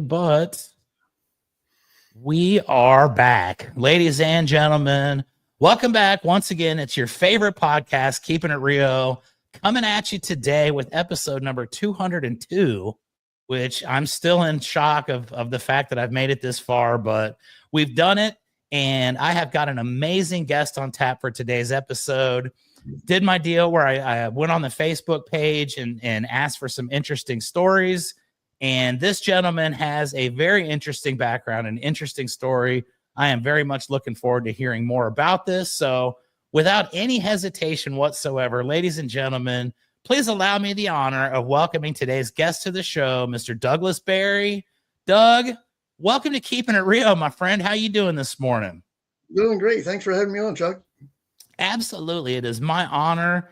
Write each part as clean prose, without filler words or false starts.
but we are back. Ladies and gentlemen, welcome back once again. It's your favorite podcast, Keeping It Real, coming at you today with episode number 202, which I'm still in shock of the fact that I've made it this far, but we've done it, and I have got an amazing guest on tap for today's episode. Did my deal where I went on the Facebook page and asked for some interesting stories. And this gentleman has a very interesting background, an interesting story. I am very much looking forward to hearing more about this. So without any hesitation whatsoever, ladies and gentlemen, please allow me the honor of welcoming today's guest to the show, Mr. Douglas Berry. Doug, welcome to Keeping It Real, my friend. How you doing this morning? Doing great. Thanks for having me on, Chuck. Absolutely. It is my honor.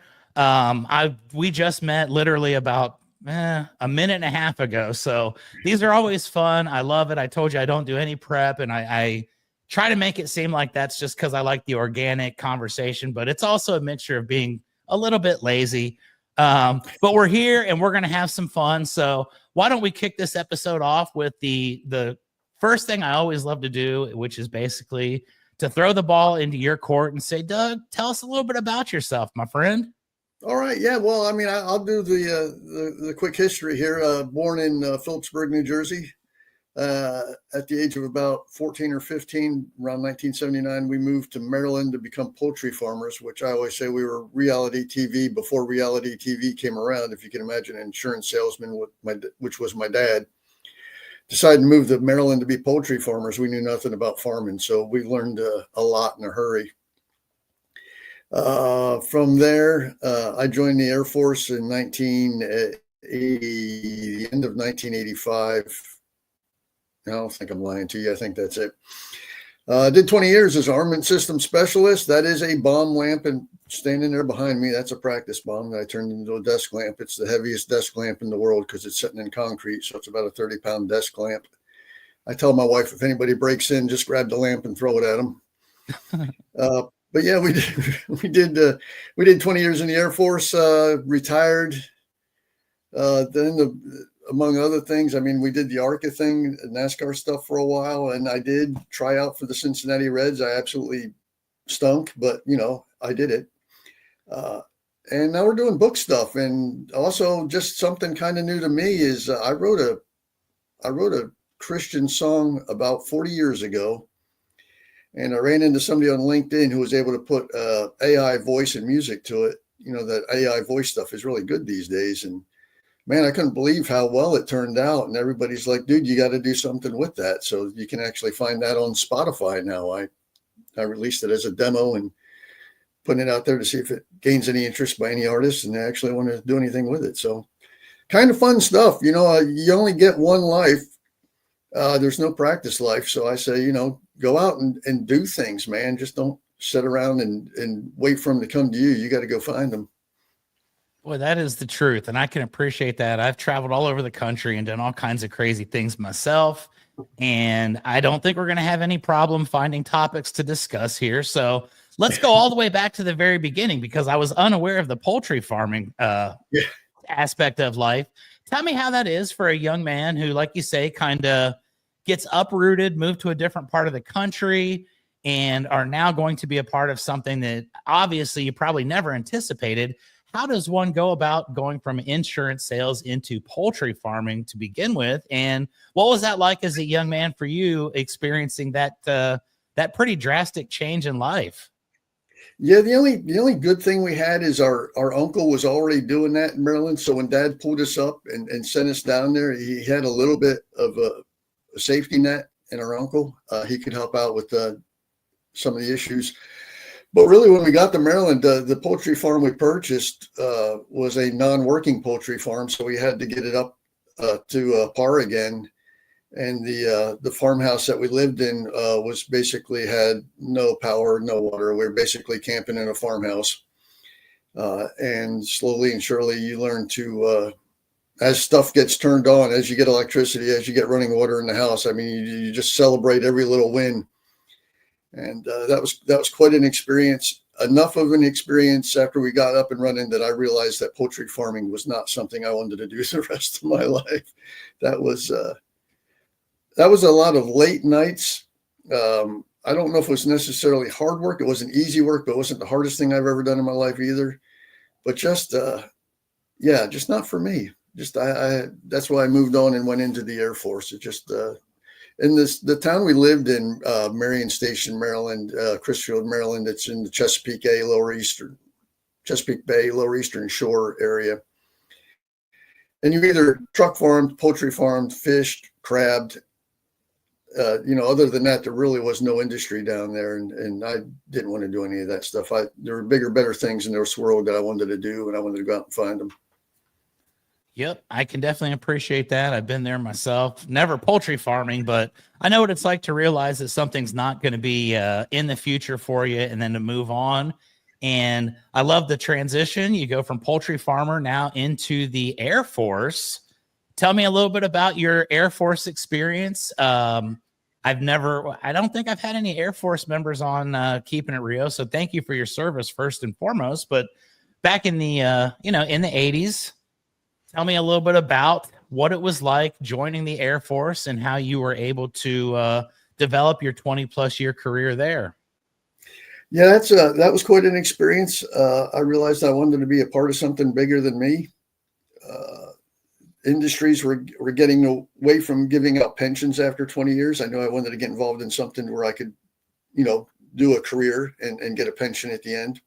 We just met literally about a minute and a half ago. So these are always fun. I love it. I told you I don't do any prep, and I try to make it seem like that's just because I like the organic conversation, but it's also a mixture of being a little bit lazy. But we're here and we're going to have some fun. So why don't we kick this episode off with the first thing I always love to do, which is basically to throw the ball into your court and say, Doug, tell us a little bit about yourself, my friend. All right. Yeah. Well, I mean, I'll do the quick history here. Born in Phillipsburg, New Jersey, at the age of about 14 or 15, around 1979, we moved to Maryland to become poultry farmers, which I always say we were reality TV before reality TV came around. If you can imagine an insurance salesman, which was my dad, decided to move to Maryland to be poultry farmers. We knew nothing about farming, so we learned a lot in a hurry. From there, I joined the Air Force in the end of 1985. I don't think I'm lying to you. I think that's it. Did 20 years as armament system specialist. That is a bomb lamp, and standing there behind me, that's a practice bomb that I turned into a desk lamp. It's the heaviest desk lamp in the world because it's sitting in concrete, so it's about a 30-pound desk lamp. I tell my wife, if anybody breaks in, just grab the lamp and throw it at them. But yeah, we did 20 years in the Air Force, retired. Among other things, I mean, we did the ARCA thing, NASCAR stuff for a while, and I did try out for the Cincinnati Reds. I absolutely stunk, but I did it. And now we're doing book stuff, and also just something kind of new to me is I wrote a Christian song about 40 years ago, and I ran into somebody on LinkedIn who was able to put AI voice and music to it. That AI voice stuff is really good these days, and man, I couldn't believe how well it turned out. And everybody's like, dude, you got to do something with that. So you can actually find that on Spotify now. I released it as a demo and putting it out there to see if it gains any interest by any artists and they actually want to do anything with it. So kind of fun stuff. You only get one life. There's no practice life. So I say, go out and do things, man. Just don't sit around and wait for them to come to you. You got to go find them. Boy, that is the truth, and I can appreciate that. I've traveled all over the country and done all kinds of crazy things myself, and I don't think we're going to have any problem finding topics to discuss here. So let's go all the way back to the very beginning because I was unaware of the poultry farming aspect of life. Tell me how that is for a young man who, like you say, kind of gets uprooted, moved to a different part of the country, and are now going to be a part of something that obviously you probably never anticipated. How does one go about going from insurance sales into poultry farming to begin with? And what was that like as a young man for you experiencing that pretty drastic change in life? Yeah, the only good thing we had is our uncle was already doing that in Maryland. So when Dad pulled us up and sent us down there, he had a little bit of a safety net in our uncle. He could help out with some of the issues. But really, when we got to Maryland, the poultry farm we purchased was a non-working poultry farm, so we had to get it up to par again. And the farmhouse that we lived in was basically had no power, no water. We were basically camping in a farmhouse. And slowly and surely, you learn to, as stuff gets turned on, as you get electricity, as you get running water in the house. I mean, you just celebrate every little win. And that was quite an experience. Enough of an experience after we got up and running that I realized that poultry farming was not something I wanted to do the rest of my life. That was that was a lot of late nights. I don't know if it was necessarily hard work. It wasn't easy work, but it wasn't the hardest thing I've ever done in my life either. But just, yeah, just not for me. Just that's why I moved on and went into the Air Force. It just in the town we lived in, Marion Station, Maryland, Chrisfield, Maryland. It's in the Chesapeake Bay, Lower Eastern Shore area. And you either truck farmed, poultry farmed, fished, crabbed. Other than that, there really was no industry down there, and I didn't want to do any of that stuff. There were bigger, better things in this world that I wanted to do, and I wanted to go out and find them. Yep, I can definitely appreciate that. I've been there myself. Never poultry farming, but I know what it's like to realize that something's not going to be in the future for you, and then to move on. And I love the transition. You go from poultry farmer now into the Air Force. Tell me a little bit about your Air Force experience. I don't think I've had any Air Force members on Keeping It Rio. So thank you for your service first and foremost. But back in the, in the 80s, tell me a little bit about what it was like joining the Air Force and how you were able to develop your 20+ year career there. Yeah, that was quite an experience. I realized I wanted to be a part of something bigger than me. Industries were getting away from giving out pensions after 20 years. I know I wanted to get involved in something where I could, do a career and get a pension at the end.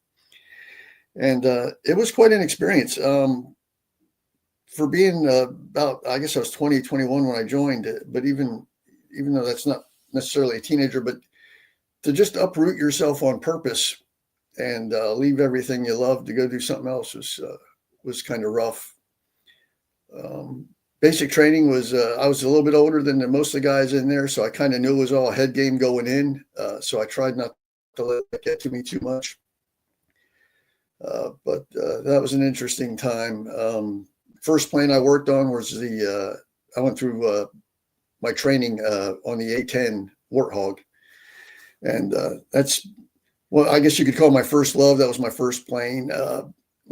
And it was quite an experience. For being about, I guess I was 20, 21 when I joined, but even though that's not necessarily a teenager, but to just uproot yourself on purpose and leave everything you love to go do something else was kind of rough. Basic training was, I was a little bit older than most of the guys in there, so I kind of knew it was all head game going in. So I tried not to let it get to me too much. But that was an interesting time. First plane I worked on was I went through my training on the A-10 Warthog. And I guess you could call my first love. That was my first plane.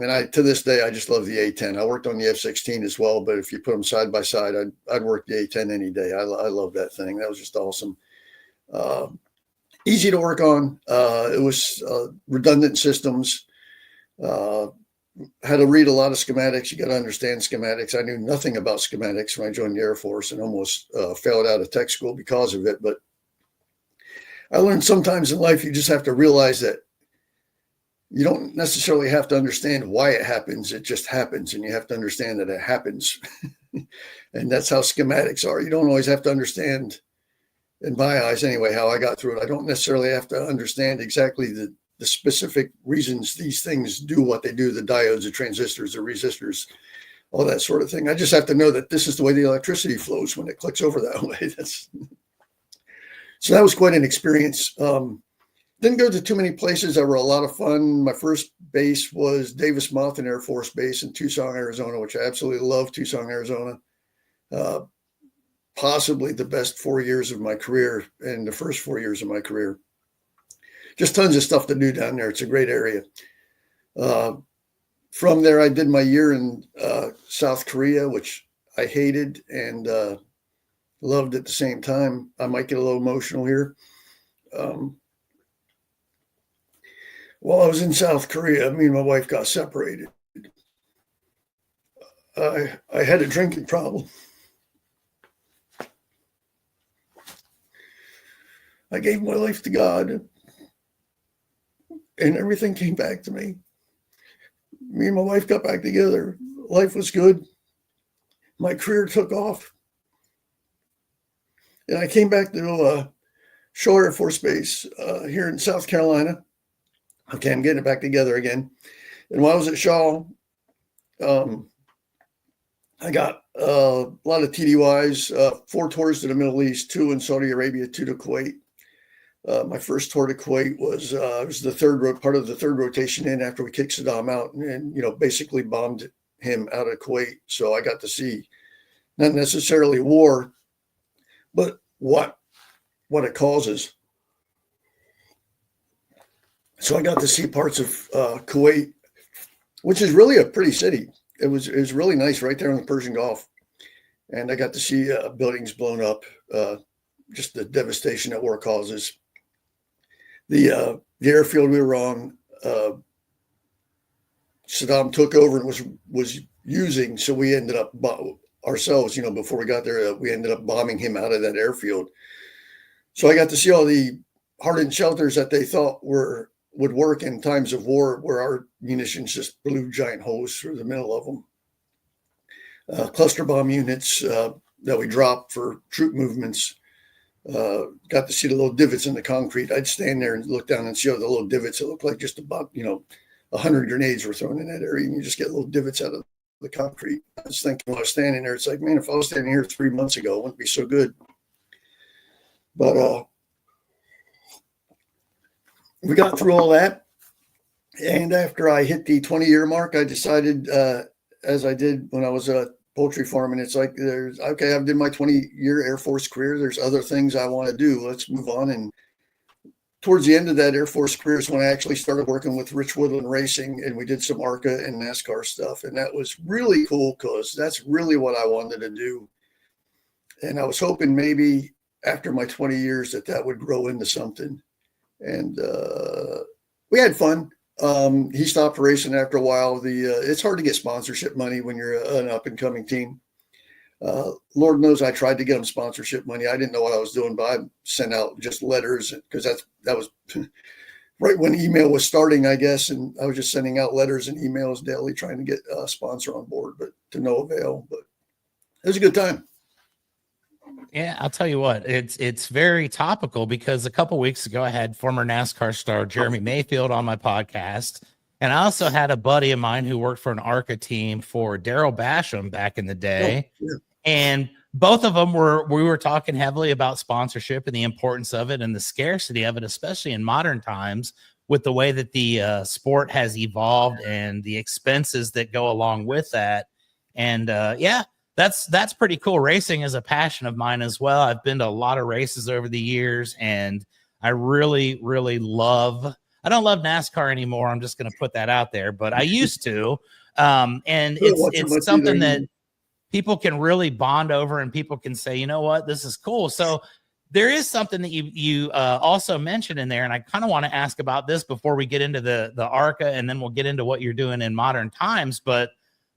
And to this day, I just love the A-10. I worked on the F-16 as well, but if you put them side by side, I'd work the A-10 any day. I love that thing. That was just awesome. Easy to work on. It was redundant systems. Had to read a lot of schematics. You got to understand schematics. I knew nothing about schematics when I joined the Air Force and almost failed out of tech school because of it. But I learned sometimes in life, you just have to realize that you don't necessarily have to understand why it happens. It just happens, and you have to understand that it happens. And that's how schematics are. You don't always have to understand, in my eyes anyway, how I got through it. I don't necessarily have to understand exactly the specific reasons these things do what they do, the diodes, the transistors, the resistors, all that sort of thing. I just have to know that this is the way the electricity flows when it clicks over that way. So that was quite an experience. Didn't go to too many places that were a lot of fun. My first base was Davis Monthan Air Force Base in Tucson, Arizona, which I absolutely love. Tucson, Arizona. Possibly the best 4 years of my career, and the first 4 years of my career. Just tons of stuff to do down there. It's a great area. From there, I did my year in South Korea, which I hated and loved at the same time. I might get a little emotional here. While I was in South Korea, me and my wife got separated. I had a drinking problem. I gave my life to God, and everything came back to me. Me and my wife got back together. Life was good. My career took off. And I came back to Shaw Air Force Base here in South Carolina. Okay, I'm getting it back together again. And while I was at Shaw, I got a lot of TDYs, 4 tours to the Middle East, 2 in Saudi Arabia, 2 to Kuwait. My first tour to Kuwait was the part of the third rotation in after we kicked Saddam out and basically bombed him out of Kuwait. So I got to see not necessarily war, but what it causes. So I got to see parts of Kuwait, which is really a pretty city. It was really nice right there on the Persian Gulf. And I got to see buildings blown up, just the devastation that war causes. The airfield we were on, Saddam took over and was using, so we ended up ourselves, before we got there, we ended up bombing him out of that airfield. So I got to see all the hardened shelters that they thought would work in times of war, where our munitions just blew giant holes through the middle of them. Cluster bomb units that we dropped for troop movements. Got to see the little divots in the concrete. I'd stand there and look down and see all the little divots. It looked like just about, 100 grenades were thrown in that area, and you just get little divots out of the concrete. I was thinking while I was standing there, it's like, man, if I was standing here 3 months ago, it wouldn't be so good. But we got through all that. And after I hit the 20-year mark, I decided, as I did when I was a poultry farming, it's like, okay, I've did my 20-year Air Force career. There's other things I want to do. Let's move on. And towards the end of that Air Force career is when I actually started working with Rich Woodland Racing, and we did some ARCA and NASCAR stuff. And that was really cool, because that's really what I wanted to do. And I was hoping maybe after my 20 years that would grow into something. And we had fun. He stopped racing after a while. It's hard to get sponsorship money when you're an up and coming team. Lord knows I tried to get him sponsorship money. I didn't know what I was doing, but I sent out just letters, because that was right when email was starting, I guess. And I was just sending out letters and emails daily, trying to get a sponsor on board, but to no avail. But it was a good time. Yeah, I'll tell you what, it's very topical, because a couple weeks ago I had former NASCAR star Jeremy Mayfield on my podcast, and I also had a buddy of mine who worked for an ARCA team for Daryl Basham back in the day. Oh, yeah. And both of them we were talking heavily about sponsorship and the importance of it and the scarcity of it, especially in modern times, with the way that the sport has evolved and the expenses that go along with that. And yeah, that's pretty cool. Racing is a passion of mine as well. I've been to a lot of races over the years, and I really, really I don't love NASCAR anymore. I'm just going to put that out there, but I used to. And it's something that people can really bond over, and people can say, you know what, this is cool. So there is something that you also mentioned in there, and I kind of want to ask about this before we get into the ARCA, and then we'll get into what you're doing in modern times. But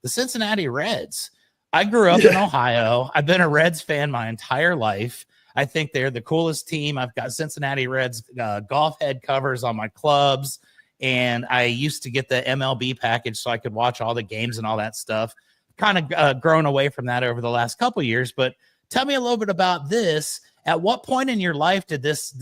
the Cincinnati Reds. I grew up in Ohio. I've been a Reds fan my entire life. I think they're the coolest team. I've got Cincinnati Reds golf head covers on my clubs, and I used to get the MLB package so I could watch all the games and all that stuff. Kind of grown away from that over the last couple of years. But tell me a little bit about this. At what point in your life did this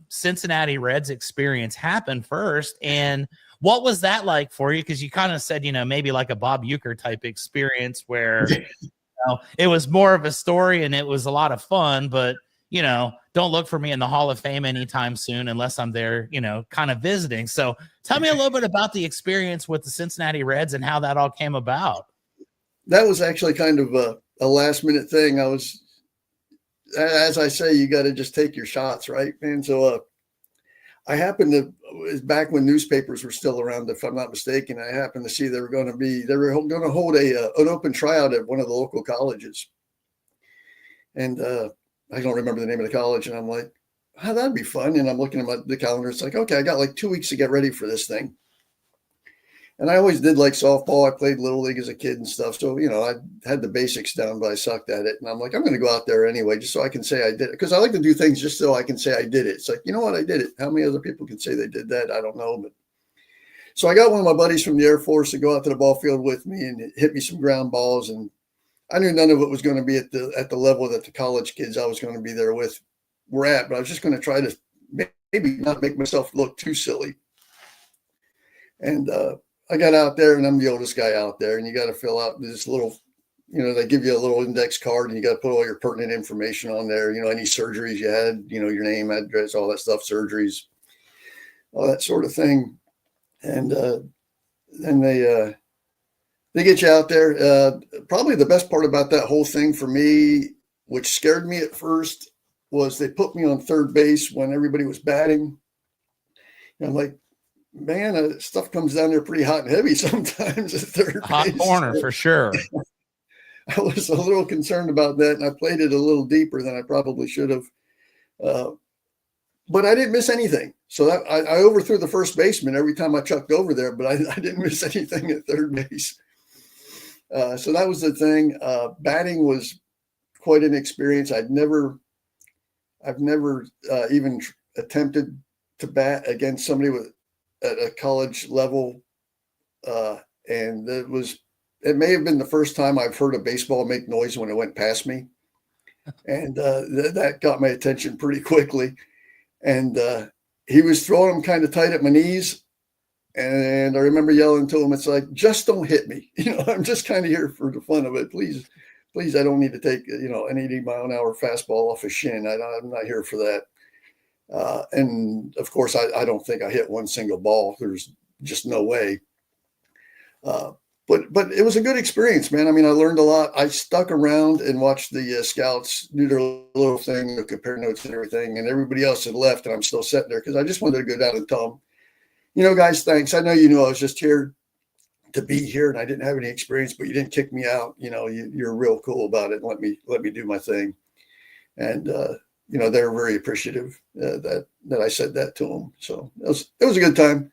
Cincinnati Reds experience happen first? And what was that like for you? Because you kind of said, maybe like a Bob Uecker type experience where it was more of a story and it was a lot of fun, but, don't look for me in the Hall of Fame anytime soon unless I'm there, kind of visiting. So tell me a little bit about the experience with the Cincinnati Reds and how that all came about. That was actually kind of a last minute thing. As I say, you got to just take your shots, right? And so I happened to, back when newspapers were still around, if I'm not mistaken, I happened to see they were going to hold an open tryout at one of the local colleges. And I don't remember the name of the college. And I'm like, oh, that'd be fun. And I'm looking at the calendar. It's like, okay, I got like 2 weeks to get ready for this thing. And I always did like softball. I played Little League as a kid and stuff. So, I had the basics down, but I sucked at it. And I'm like, I'm going to go out there anyway, just so I can say I did it. Because I like to do things just so I can say I did it. It's like, you know what? I did it. How many other people can say they did that? I don't know. But so I got one of my buddies from the Air Force to go out to the ball field with me and hit me some ground balls. And I knew none of it was going to be at the level that the college kids I was going to be there with were at. But I was just going to try to maybe not make myself look too silly. And I got out there, and I'm the oldest guy out there, and you got to fill out this little, they give you a little index card, and you got to put all your pertinent information on there, any surgeries you had, your name, address, all that stuff, surgeries, all that sort of thing. And then they get you out there. Probably the best part about that whole thing for me, which scared me at first, was they put me on third base when everybody was batting. And I'm like, man, stuff comes down there pretty hot and heavy sometimes at third hot base. Corner for sure. I was a little concerned about that, and I played it a little deeper than I probably should have. But I didn't miss anything. So that I overthrew the first baseman every time I chucked over there, but I didn't miss anything at third base. So that was the thing. Batting was quite an experience. I've never even attempted to bat against somebody at a college level, and it may have been the first time I've heard a baseball make noise when it went past me, and that got my attention pretty quickly. And he was throwing them kind of tight at my knees, and I remember yelling to him, "It's like, just don't hit me. I'm just kind of here for the fun of it. Please, I don't need to take an 80-mile-an-hour fastball off a shin. I'm not here for that." And of course, I don't think I hit one single ball. There's just no way. But it was a good experience, man. I mean, I learned a lot. I stuck around and watched the scouts do their little thing, compare notes and everything, and everybody else had left, and I'm still sitting there because I just wanted to go down and tell them, guys, thanks. I know I was just here to be here, and I didn't have any experience, but you didn't kick me out. You're real cool about it, and let me do my thing. And they're very appreciative that I said that to them. So it was a good time.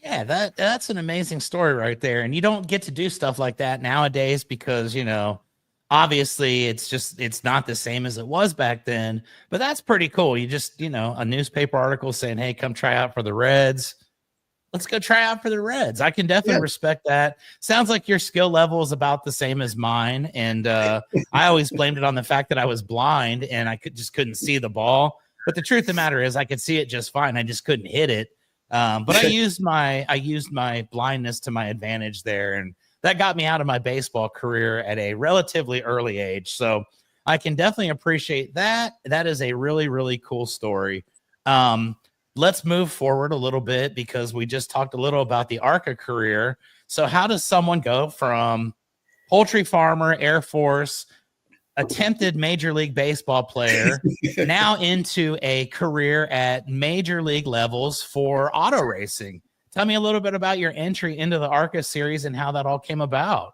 Yeah, that's an amazing story right there. And you don't get to do stuff like that nowadays because, obviously it's not the same as it was back then, but that's pretty cool. You just, a newspaper article saying, "Hey, come try out for the Reds." Let's go try out for the Reds. I can definitely respect that. Sounds like your skill level is about the same as mine. And I always blamed it on the fact that I was blind and I couldn't see the ball. But the truth of the matter is I could see it just fine. I just couldn't hit it. But I used my blindness to my advantage there, and that got me out of my baseball career at a relatively early age. So I can definitely appreciate that. That is a really, really cool story. Let's move forward a little bit because we just talked a little about the ARCA career. So how does someone go from poultry farmer, Air Force, attempted Major League Baseball player, now into a career at major league levels for auto racing? Tell me a little bit about your entry into the ARCA series and how that all came about.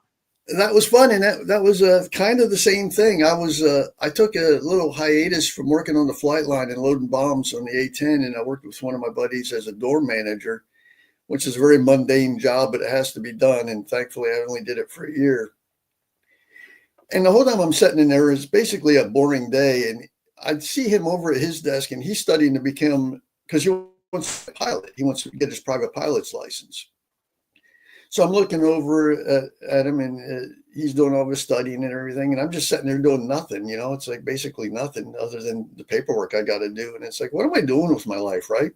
That was fun, and that was kind of the same thing. I took a little hiatus from working on the flight line and loading bombs on the A-10, and I worked with one of my buddies as a door manager, which is a very mundane job, but it has to be done. And thankfully, I only did it for a year. And the whole time I'm sitting in there is basically a boring day, and I'd see him over at his desk, and he's studying to become, because he wants to be a pilot. He wants to get his private pilot's license. So I'm looking over at him, and he's doing all his studying and everything. And I'm just sitting there doing nothing. It's like basically nothing other than the paperwork I got to do. And it's like, what am I doing with my life, right?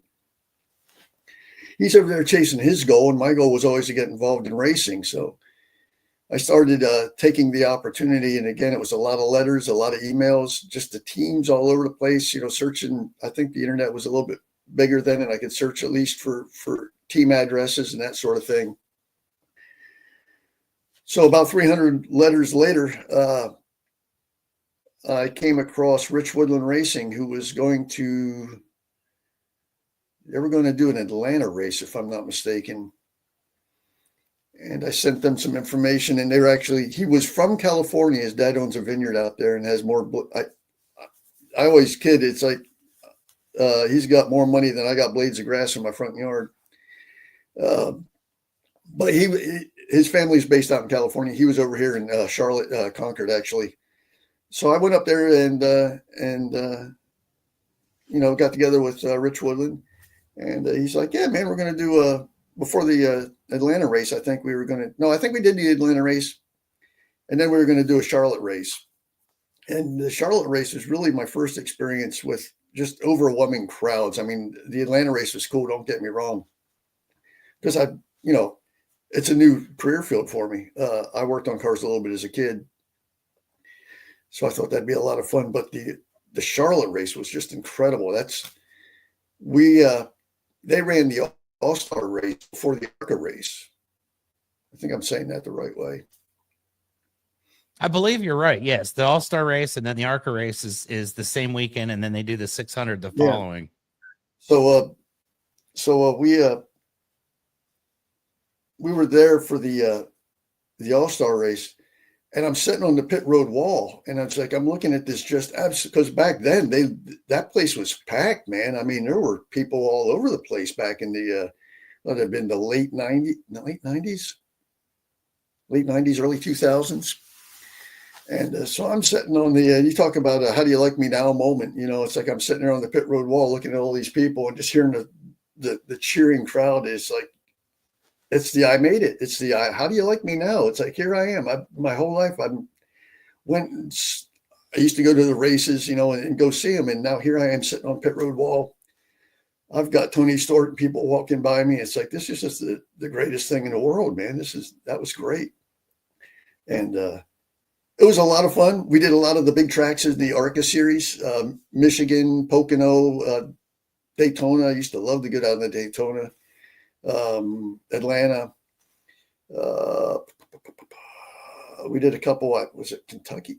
He's over there chasing his goal, and my goal was always to get involved in racing. So I started taking the opportunity. And again, it was a lot of letters, a lot of emails, just the teams all over the place, searching. I think the internet was a little bit bigger then, and I could search at least for team addresses and that sort of thing. So about 300 letters later, I came across Rich Woodland Racing, who was they were going to do an Atlanta race, if I'm not mistaken. And I sent them some information, and he was from California. His dad owns a vineyard out there and has more. I always kid. It's like he's got more money than I got blades of grass in my front yard. But his family's based out in California. He was over here in Charlotte, Concord, actually. So I went up there and got together with Rich Woodland, and he's like, "Yeah, man, we're going to do before the Atlanta race. I think we did the Atlanta race, and then we were going to do a Charlotte race. And the Charlotte race was really my first experience with just overwhelming crowds. I mean, the Atlanta race was cool. Don't get me wrong, because it's a new career field for me. I worked on cars a little bit as a kid, so I thought that'd be a lot of fun. But the Charlotte race was just incredible. They ran the All-Star race before the ARCA race. I think I'm saying that the right way. I believe you're right. Yes, the All-Star race and then the ARCA race is the same weekend, and then they do the 600 the following. So we were there for the All-Star race, and I'm sitting on the pit road wall, and it's like I'm looking at this just because back then that place was packed, man. I mean, there were people all over the place back in the what had been the late 90s, early 2000s. And so I'm sitting on the, you talk about a how do you like me now moment, it's like I'm sitting there on the pit road wall looking at all these people and just hearing the cheering crowd is like, it's the, I made it. It's the, how do you like me now? It's like, here I am. My whole life, I used to go to the races, and go see them. And now here I am sitting on pit road wall. I've got Tony Stewart and people walking by me. It's like, this is just the greatest thing in the world, man. That was great. And, it was a lot of fun. We did a lot of the big tracks in the ARCA series, Michigan, Pocono, Daytona. I used to love to get out on the Daytona, Atlanta. We did a couple, what was it, Kentucky?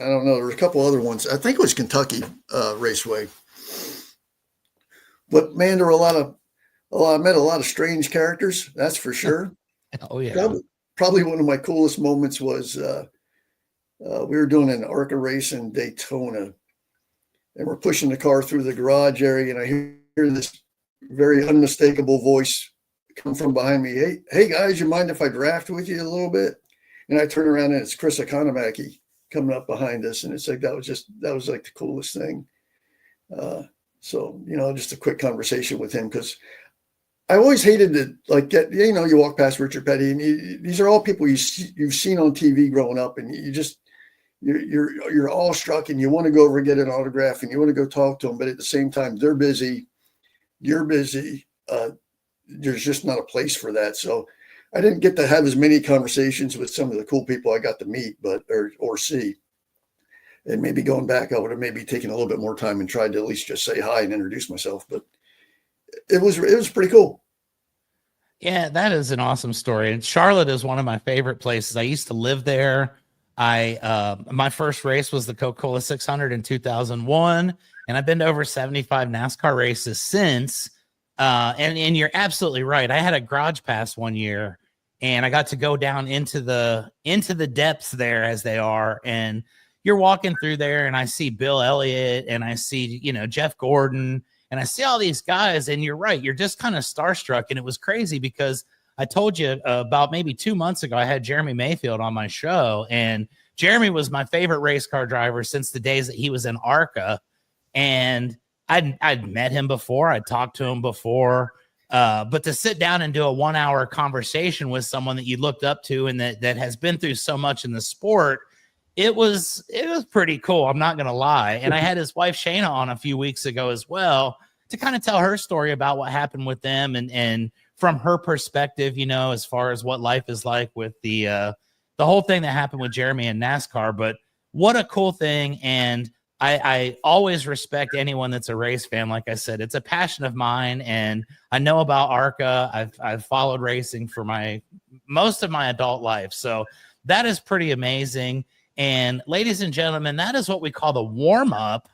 I don't know. There were a couple other ones. I think it was Kentucky Raceway. But man, there were I met a lot of strange characters. That's for sure. Oh yeah. Probably one of my coolest moments was we were doing an ARCA race in Daytona, and we're pushing the car through the garage area, and I hear this very unmistakable voice come from behind me. Hey guys, you mind if I draft with you a little bit? And I turn around and it's Chris Economaki coming up behind us, and it's like that was like the coolest thing. So just a quick conversation with him because I always hated to get, you walk past Richard Petty and these are all people you've seen on TV growing up, and you're awestruck and you want to go over and get an autograph and you want to go talk to them. But at the same time, they're busy. You're busy. There's just not a place for that. So I didn't get to have as many conversations with some of the cool people I got to meet, or see. And maybe going back, I would have maybe taken a little bit more time and tried to at least just say hi and introduce myself. But it was pretty cool. Yeah, that is an awesome story. And Charlotte is one of my favorite places. I used to live there. My first race was the Coca-Cola 600 in 2001, and I've been to over 75 NASCAR races since. And you're absolutely right. I had a garage pass one year, and I got to go down into the depths there as they are. And you're walking through there, and I see Bill Elliott, and I see Jeff Gordon. And I see all these guys, and you're right. You're just kind of starstruck. And it was crazy because I told you about maybe 2 months ago, I had Jeremy Mayfield on my show. And Jeremy was my favorite race car driver since the days that he was in ARCA. And I'd met him before. I'd talked to him before. But to sit down and do a 1 hour conversation with someone that you looked up to and that has been through so much in the sport, it was pretty cool. I'm not going to lie. And I had his wife Shayna on a few weeks ago as well to kind of tell her story about what happened with them and from her perspective, as far as what life is like with the whole thing that happened with Jeremy and NASCAR. But what a cool thing. And I always respect anyone that's a race fan. Like I said, it's a passion of mine, and I know about ARCA. I've followed racing for most of my adult life. So that is pretty amazing. And ladies and gentlemen, that is what we call the warm-up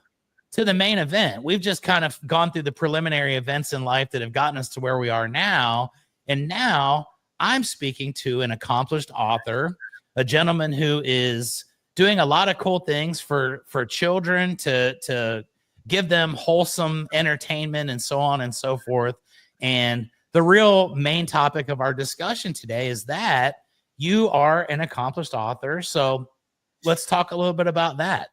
to the main event. We've just kind of gone through the preliminary events in life that have gotten us to where we are now. And now I'm speaking to an accomplished author, a gentleman who is doing a lot of cool things for children to give them wholesome entertainment and so on and so forth. And the real main topic of our discussion today is that you are an accomplished author. So let's talk a little bit about that,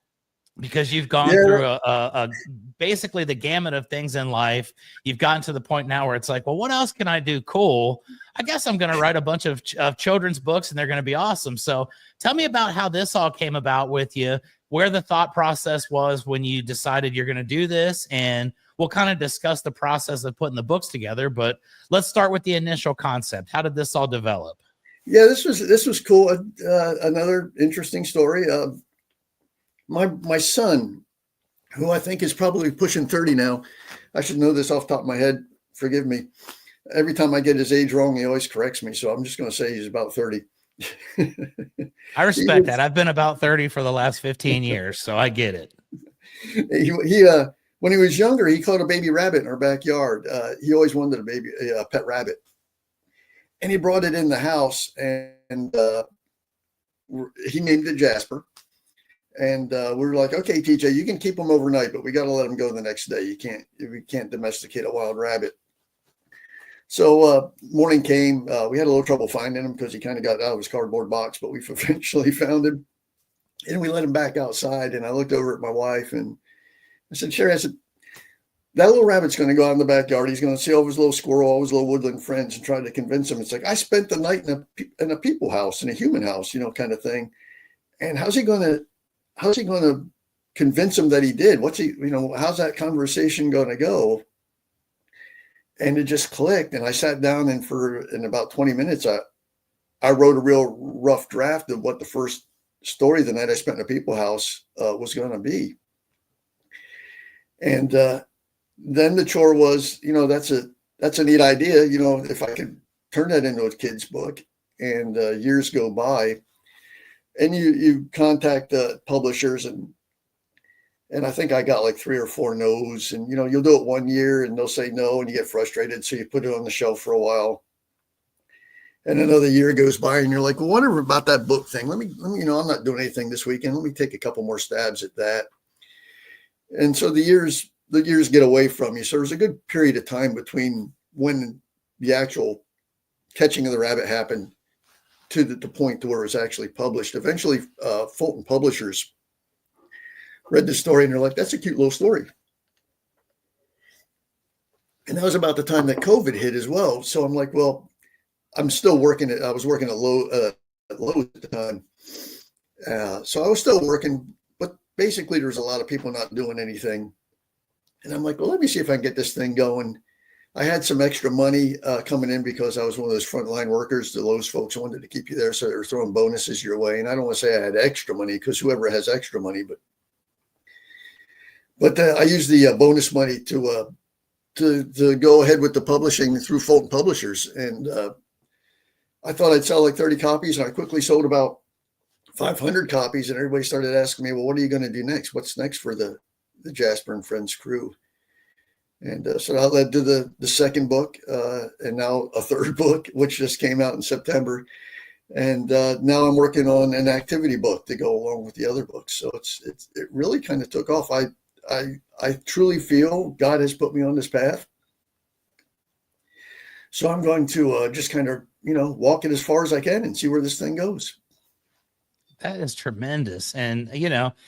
because you've gone through a basically the gamut of things in life. You've gotten to the point now where it's like, well, what else can I do cool? I guess I'm going to write a bunch of children's books, and they're going to be awesome. So tell me about how this all came about with you, where the thought process was when you decided you're going to do this, and we'll kind of discuss the process of putting the books together. But let's start with the initial concept. How did this all develop? Yeah, this was cool. Another interesting story. My son, who I think is probably pushing 30 now, I should know this off the top of my head. Forgive me. Every time I get his age wrong, he always corrects me. So I'm just going to say he's about 30. I respect that. I've been about 30 for the last 15 years, so I get it. He when he was younger, he caught a baby rabbit in our backyard. He always wanted a pet rabbit. And he brought it in the house, and he named it Jasper. And we were like, okay, TJ, you can keep him overnight, but we got to let him go the next day. We can't domesticate a wild rabbit. So morning came. We had a little trouble finding him because he kind of got out of his cardboard box, but we eventually found him. And we let him back outside. And I looked over at my wife and I said, Sherry, I said, that little rabbit's going to go out in the backyard. He's going to see all his little squirrel, all his little woodland friends, and try to convince them. It's like, I spent the night in a people house, in a human house, kind of thing. And how's he going to convince him that he did? How's that conversation going to go? And it just clicked. And I sat down and in about 20 minutes, I wrote a real rough draft of what the first story the night I spent in a people house was going to be. And then the chore was, that's a neat idea. If I could turn that into a kid's book. And years go by, and you contact the publishers, and I think I got like 3 or 4 no's, and you'll do it 1 year and they'll say no, and you get frustrated, so you put it on the shelf for a while. And another year goes by, and you're like, well, whatever about that book thing. Let me, I'm not doing anything this weekend. Let me take a couple more stabs at that. And so the years get away from you. So there's a good period of time between when the actual catching of the rabbit happened to the point to where it was actually published. Eventually, Fulton Publishers read the story and they're like, that's a cute little story. And that was about the time that COVID hit as well. So I'm like, well, I'm still working I was working at Lowe's at the time. So I was still working, but basically there was a lot of people not doing anything. And I'm like, well, let me see if I can get this thing going. I had some extra money coming in because I was one of those frontline workers. The Lowe's folks wanted to keep you there, so they were throwing bonuses your way. And I don't want to say I had extra money, because whoever has extra money, but I used the bonus money to go ahead with the publishing through Fulton Publishers. And I thought I'd sell like 30 copies, and I quickly sold about 500 copies. And everybody started asking me, well, what are you going to do next? What's next for the Jasper and Friends crew? And so that led to the second book, and now a third book, which just came out in September. And now I'm working on an activity book to go along with the other books. So it really kind of took off. I truly feel God has put me on this path. So I'm going to just kind of, walk it as far as I can and see where this thing goes. That is tremendous. And,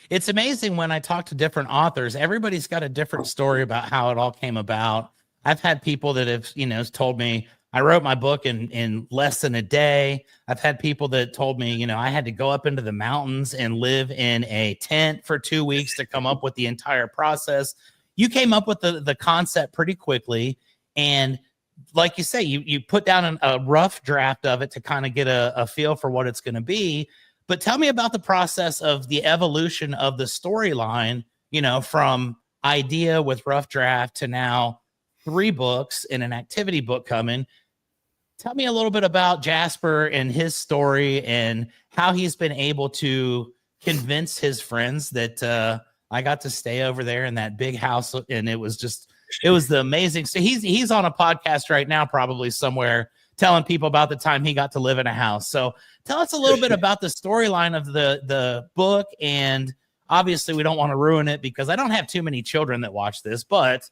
it's amazing when I talk to different authors, everybody's got a different story about how it all came about. I've had people that have, told me I wrote my book in less than a day. I've had people that told me, I had to go up into the mountains and live in a tent for 2 weeks to come up with the entire process. You came up with the concept pretty quickly. And like you say, you put down a rough draft of it to kind of get a feel for what it's going to be. But tell me about the process of the evolution of the storyline, from idea with rough draft to now 3 books and an activity book coming. Tell me a little bit about Jasper and his story and how he's been able to convince his friends that I got to stay over there in that big house. And it was the amazing. So he's on a podcast right now, probably somewhere, telling people about the time he got to live in a house. So tell us a little bit about the storyline of the book. And obviously we don't want to ruin it because I don't have too many children that watch this, but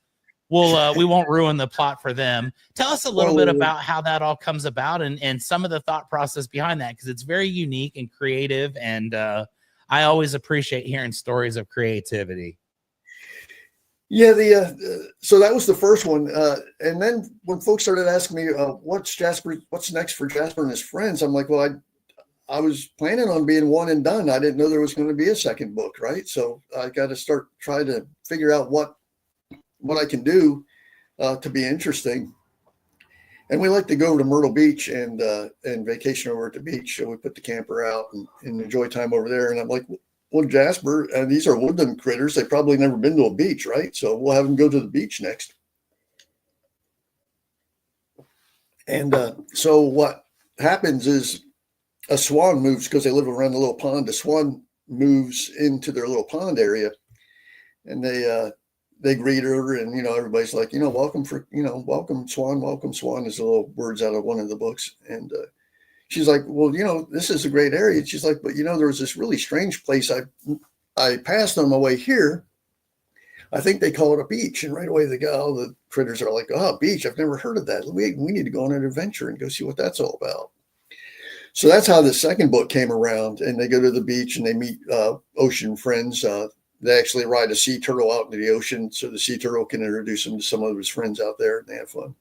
we won't ruin the plot for them. Tell us a little bit about how that all comes about and some of the thought process behind that, because it's very unique and creative. And I always appreciate hearing stories of creativity. Yeah, so that was the first one, and then when folks started asking me, what's next for Jasper and his friends, I'm like, well, I was planning on being one and done. I didn't know there was going to be a second book, right? So I got to try to figure out what I can do to be interesting. And we like to go to Myrtle Beach and vacation over at the beach. So we put the camper out and enjoy time over there. And I'm like, well, Jasper, these are woodland critters. They've probably never been to a beach, right? So we'll have them go to the beach next. And so what happens is a swan moves, because they live around the little pond. The swan moves into their little pond area, and they greet her, and everybody's like, welcome swan, is the little words out of one of the books. And She's like, well, this is a great area. She's like, but there was this really strange place I passed on my way here. I think they call it a beach. And right away, the critters are like, oh, beach. I've never heard of that. We need to go on an adventure and go see what that's all about. So that's how the second book came around. And they go to the beach and they meet ocean friends. They actually ride a sea turtle out into the ocean so the sea turtle can introduce them to some of his friends out there, and they have fun.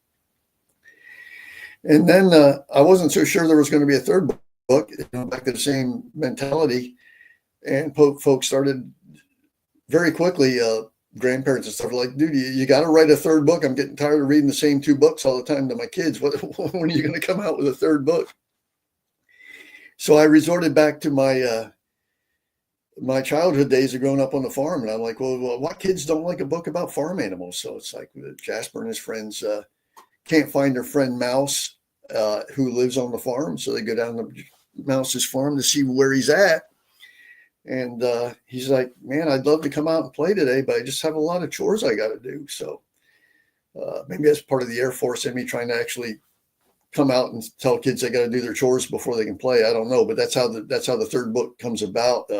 And then I wasn't so sure there was going to be a third book, back to the same mentality. And folks started very quickly, grandparents and stuff were like, dude, you got to write a third book. I'm getting tired of reading the same 2 books all the time to my kids. When are you going to come out with a third book? So I resorted back to my childhood days of growing up on the farm. And I'm like, well, what kids don't like a book about farm animals? So it's like Jasper and his friends can't find their friend Mouse, who lives on the farm. So they go down to Mouse's farm to see where he's at. And he's like, man, I'd love to come out and play today, but I just have a lot of chores I got to do. So maybe that's part of the Air Force in me trying to actually come out and tell kids they got to do their chores before they can play. I don't know, but that's how the third book comes about.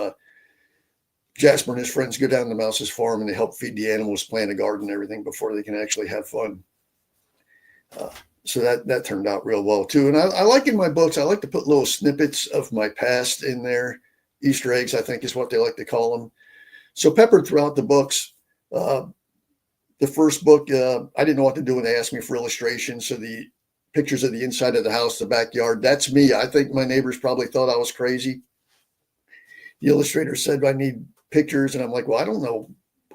Jasper and his friends go down to Mouse's farm and they help feed the animals, plant a garden, and everything before they can actually have fun. So that turned out real well too. And I like in my books, I like to put little snippets of my past in there. Easter eggs, I think, is what they like to call them. So peppered throughout the books. The first book, I didn't know what to do when they asked me for illustrations. So the pictures of the inside of the house, the backyard, that's me. I think my neighbors probably thought I was crazy. The illustrator said, I need pictures. And I'm like, well, I don't know.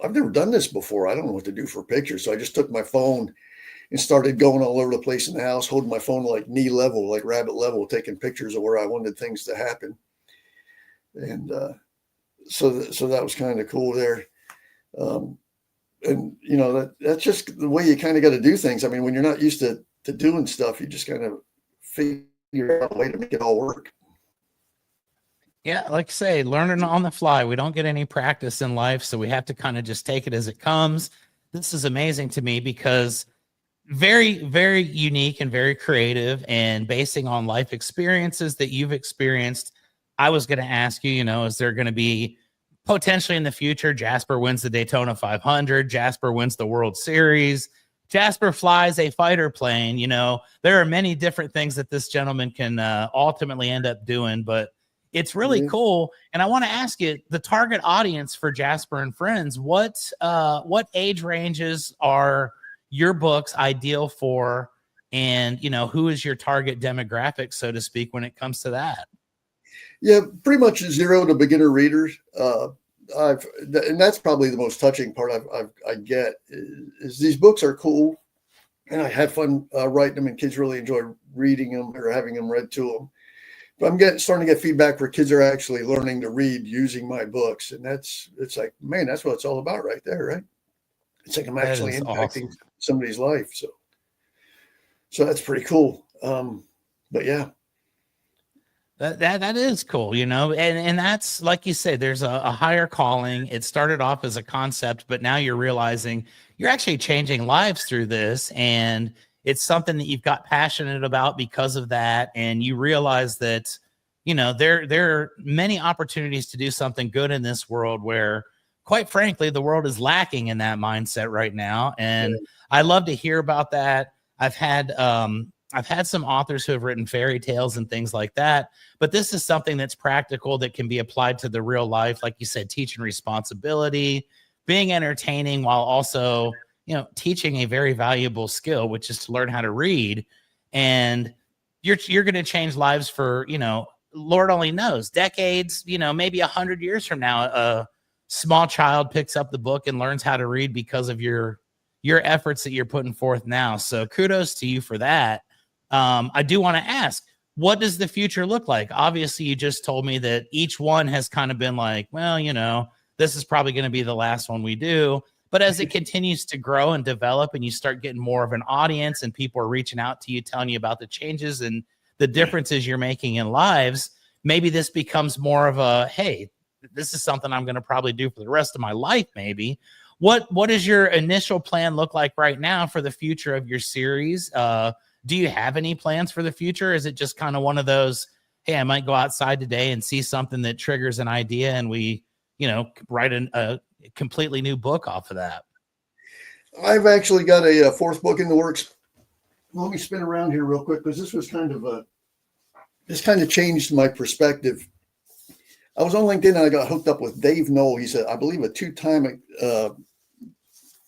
I've never done this before. I don't know what to do for pictures. So I just took my phone and started going all over the place in the house, holding my phone like knee level, like rabbit level, taking pictures of where I wanted things to happen. And so that was kind of cool there. And that's just the way you kind of got to do things. I mean, when you're not used to doing stuff, you just kind of figure out a way to make it all work. Yeah, like I say, learning on the fly. We don't get any practice in life, so we have to kind of just take it as it comes. This is amazing to me because very, very unique and very creative, and basing on life experiences that you've experienced. I was going to ask you, is there going to be potentially in the future, Jasper wins the Daytona 500, Jasper wins the World Series, Jasper flies a fighter plane. There are many different things that this gentleman can ultimately end up doing, but it's really cool. And I want to ask you, the target audience for Jasper and Friends, what age ranges are your books ideal for? And, who is your target demographic, so to speak, when it comes to that? Yeah, pretty much 0 to beginner readers. And that's probably the most touching part I get is these books are cool, and I had fun writing them, and kids really enjoy reading them or having them read to them. But I'm starting to get feedback where kids are actually learning to read using my books, and it's like, man, that's what it's all about right there, right? It's like I'm actually impacting somebody's life, so that's pretty cool. But yeah. That is cool, and that's like you say, there's a higher calling. It started off as a concept, but now you're realizing you're actually changing lives through this, and it's something that you've got passionate about because of that. And you realize that, there are many opportunities to do something good in this world where, quite frankly, the world is lacking in that mindset right now. And I love to hear about that. I've had some authors who have written fairy tales and things like that, but this is something that's practical that can be applied to the real life. Like you said, teaching responsibility, being entertaining while also, teaching a very valuable skill, which is to learn how to read. And you're going to change lives for, Lord only knows, decades, maybe 100 years from now, a small child picks up the book and learns how to read because of your efforts that you're putting forth now. So kudos to you for that. I do want to ask, what does the future look like? Obviously, you just told me that each one has kind of been like, well, this is probably going to be the last one we do. But as it continues to grow and develop and you start getting more of an audience and people are reaching out to you, telling you about the changes and the differences you're making in lives, maybe this becomes more of a, hey, this is something I'm going to probably do for the rest of my life, maybe. What does your initial plan look like right now for the future of your series? Do you have any plans for the future? Is it just kind of one of those, hey, I might go outside today and see something that triggers an idea and we, write a completely new book off of that? I've actually got a fourth book in the works. Let me spin around here real quick because this kind of changed my perspective. I was on LinkedIn and I got hooked up with Dave Knoll. He's I believe a two-time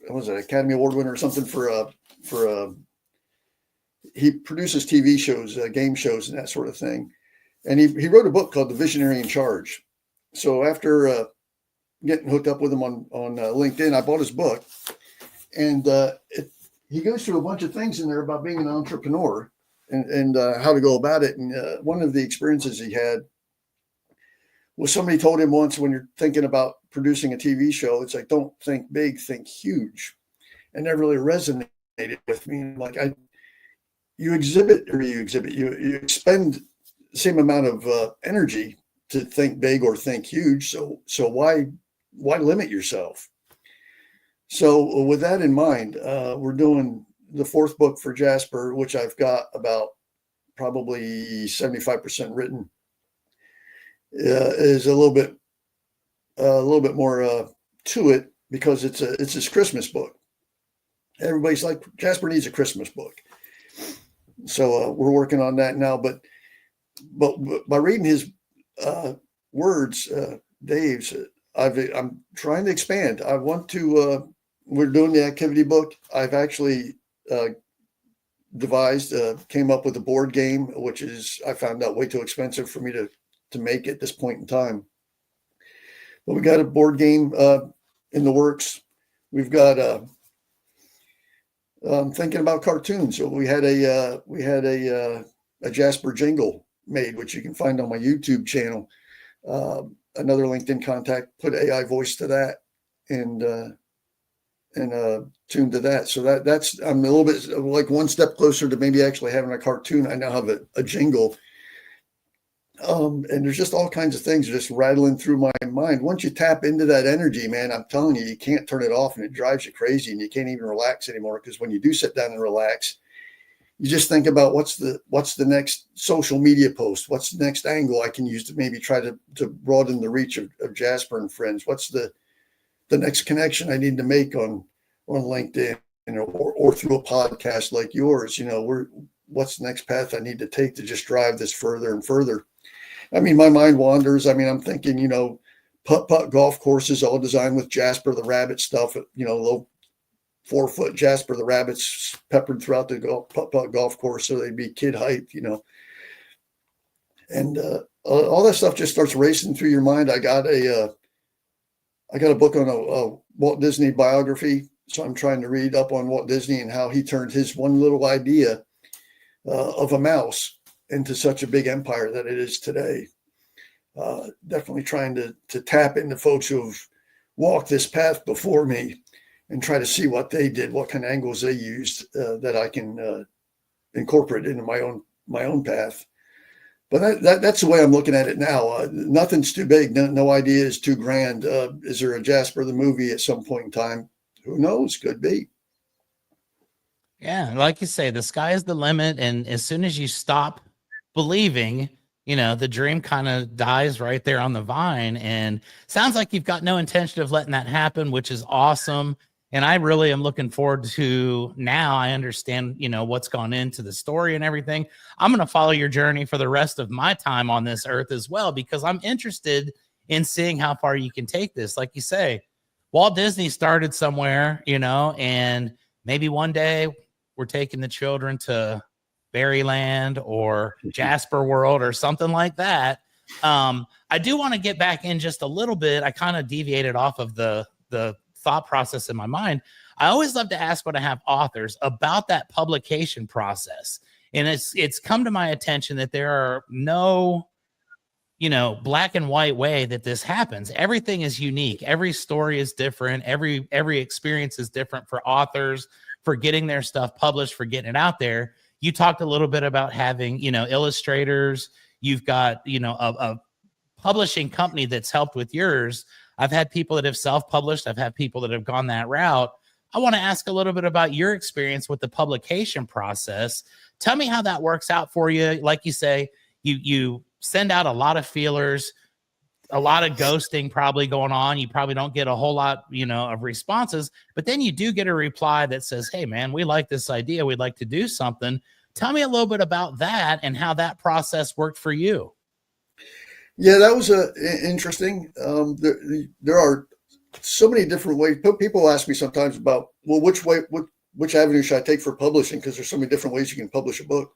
was it Academy Award winner or something for he produces TV shows, game shows, and that sort of thing. And he wrote a book called The Visionary in Charge. So after getting hooked up with him on LinkedIn, I bought his book, and he goes through a bunch of things in there about being an entrepreneur and how to go about it. And one of the experiences he had was somebody told him once, when you're thinking about producing a TV show, it's like, don't think big, think huge. And that really resonated with me. Like you expend the same amount of energy to think big or think huge. So why limit yourself? So with that in mind, we're doing the fourth book for Jasper, which I've got about probably 75% written. Is a little bit more to it because it's his Christmas book. Everybody's like, Jasper needs a Christmas book. So we're working on that now. But by reading his words, Dave's, I'm trying to expand. I want to. We're doing the activity book. I've actually came up with a board game, which is, I found out, way too expensive for me to make at this point in time. But we got a board game in the works. We've got thinking about cartoons. So we had a Jasper jingle made, which you can find on my YouTube channel. Another LinkedIn contact put AI voice to that and tuned to that. So that's, I'm a little bit like one step closer to maybe actually having a cartoon. I now have a jingle. And there's just all kinds of things just rattling through my mind. Once you tap into that energy, man, I'm telling you, you can't turn it off, and it drives you crazy, and you can't even relax anymore. Because when you do sit down and relax, you just think about what's the next social media post, what's the next angle I can use to maybe try to broaden the reach of Jasper and Friends. What's the next connection I need to make on LinkedIn, or through a podcast like yours. What's the next path I need to take to just drive this further and further. I mean, my mind wanders. I mean, I'm thinking, putt golf courses all designed with Jasper the Rabbit stuff, low 4-foot Jasper the Rabbits peppered throughout the putt golf course so they'd be kid height, And all that stuff just starts racing through your mind. I got a book on a Walt Disney biography, so I'm trying to read up on Walt Disney and how he turned his one little idea of a mouse into such a big empire that it is today. Definitely trying to tap into folks who have walked this path before me and try to see what they did, what kind of angles they used that I can incorporate into my own path. But that's the way I'm looking at it now. Nothing's too big. No idea is too grand. Is there a Jasper the movie at some point in time? Who knows? Could be. Yeah, like you say, the sky is the limit. And as soon as you stop believing, the dream kind of dies right there on the vine. And sounds like you've got no intention of letting that happen, which is awesome. And I really am looking forward to, now I understand, what's gone into the story and everything. I'm going to follow your journey for the rest of my time on this earth as well, because I'm interested in seeing how far you can take this. Like you say, Walt Disney started somewhere, and maybe one day we're taking the children to Berryland or Jasper World or something like that. I do want to get back in just a little bit. I kind of deviated off of the thought process in my mind. I always love to ask when I have authors about that publication process. And it's come to my attention that there are no, black and white way that this happens. Everything is unique. Every story is different. Every experience is different for authors, for getting their stuff published, for getting it out there. You talked a little bit about having, illustrators. You've got, a publishing company that's helped with yours. I've had people that have self-published. I've had people that have gone that route. I want to ask a little bit about your experience with the publication process. Tell me how that works out for you. Like you say, you send out a lot of feelers, a lot of ghosting probably going on. You probably don't get a whole lot, of responses, but then you do get a reply that says, "Hey man, we like this idea. We'd like to do something." Tell me a little bit about that and how that process worked for you. Yeah, that was interesting. There are so many different ways. People ask me sometimes about, well, which avenue should I take for publishing? Because there's so many different ways you can publish a book.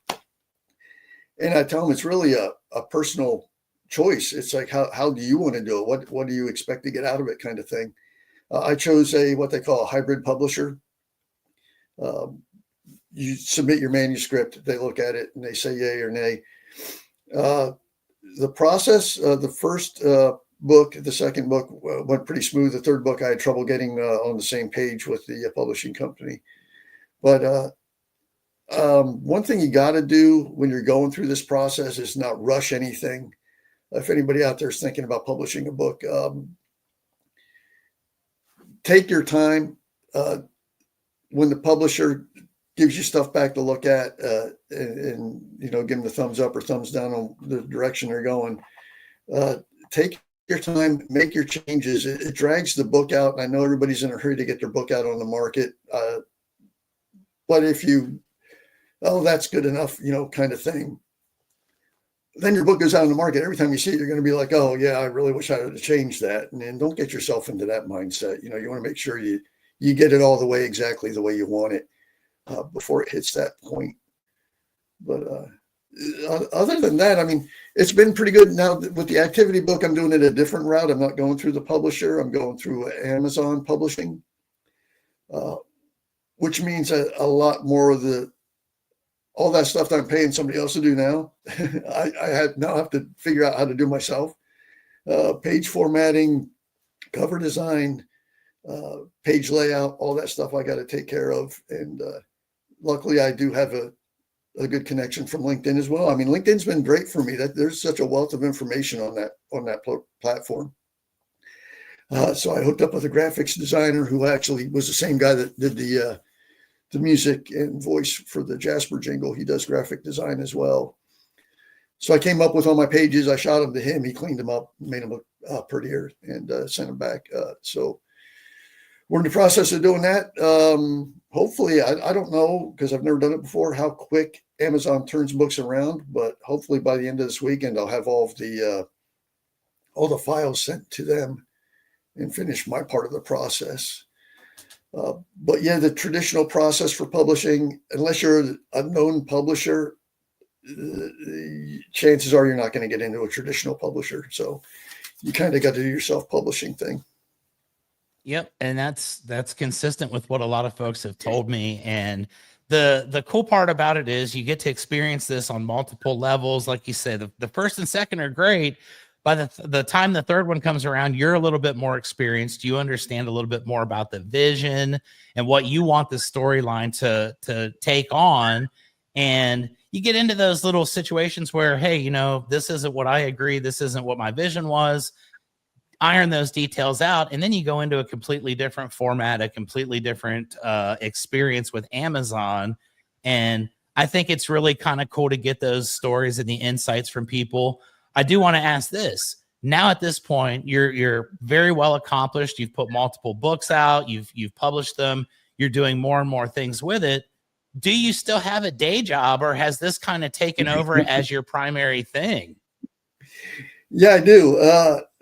And I tell them it's really a personal choice. It's like, how do you want to do it? What do you expect to get out of it, kind of thing. I chose what they call a hybrid publisher. You submit your manuscript, they look at it, and they say yay or nay. The process, the first book, the second book went pretty smooth. The third book, I had trouble getting on the same page with the publishing company. But one thing you got to do when you're going through this process is not rush anything. If anybody out there is thinking about publishing a book, take your time. When the publisher gives you stuff back to look at, and give them the thumbs up or thumbs down on the direction they're going, take your time, make your changes. It drags the book out. And I know everybody's in a hurry to get their book out on the market. But if that's good enough, kind of thing, then your book goes out on the market. Every time you see it, you're going to be like, oh yeah, I really wish I had changed that. And then don't get yourself into that mindset. You want to make sure you get it all the way, exactly the way you want it, before it hits that point. But other than that, I mean, it's been pretty good. Now with the activity book, I'm doing it a different route. I'm not going through the publisher. I'm going through Amazon publishing, which means a lot more of all that stuff that I'm paying somebody else to do now. I have to figure out how to do myself. Page formatting, cover design, page layout, all that stuff I got to take care of. And luckily I do have a good connection from LinkedIn as well. I mean, LinkedIn's been great for me. That there's such a wealth of information on that platform. So I hooked up with a graphics designer who actually was the same guy that did the music and voice for the Jasper jingle. He does graphic design as well. So I came up with all my pages. I shot them to him. He cleaned them up, made them look prettier, and sent them back. So we're in the process of doing that. Hopefully, I don't know, because I've never done it before, how quick Amazon turns books around, but hopefully by the end of this weekend, I'll have all the files sent to them and finish my part of the process. But yeah, the traditional process for publishing, unless you're a known publisher, chances are you're not going to get into a traditional publisher. So you kind of got to do your self-publishing thing. Yep. And that's consistent with what a lot of folks have told me. And the cool part about it is you get to experience this on multiple levels. Like you said, the first and second are great. By the time the third one comes around, you're a little bit more experienced. You understand a little bit more about the vision and what you want the storyline to take on. And you get into those little situations where, hey, this isn't what I agree. This isn't what my vision was. Iron those details out. And then you go into a completely different format, a completely different experience with Amazon. And I think it's really kind of cool to get those stories and the insights from people. I do want to ask this. Now at this point, you're very well accomplished. You've put multiple books out. You've published them. You're doing more and more things with it. Do you still have a day job, or has this kind of taken over as your primary thing? Yeah, I do.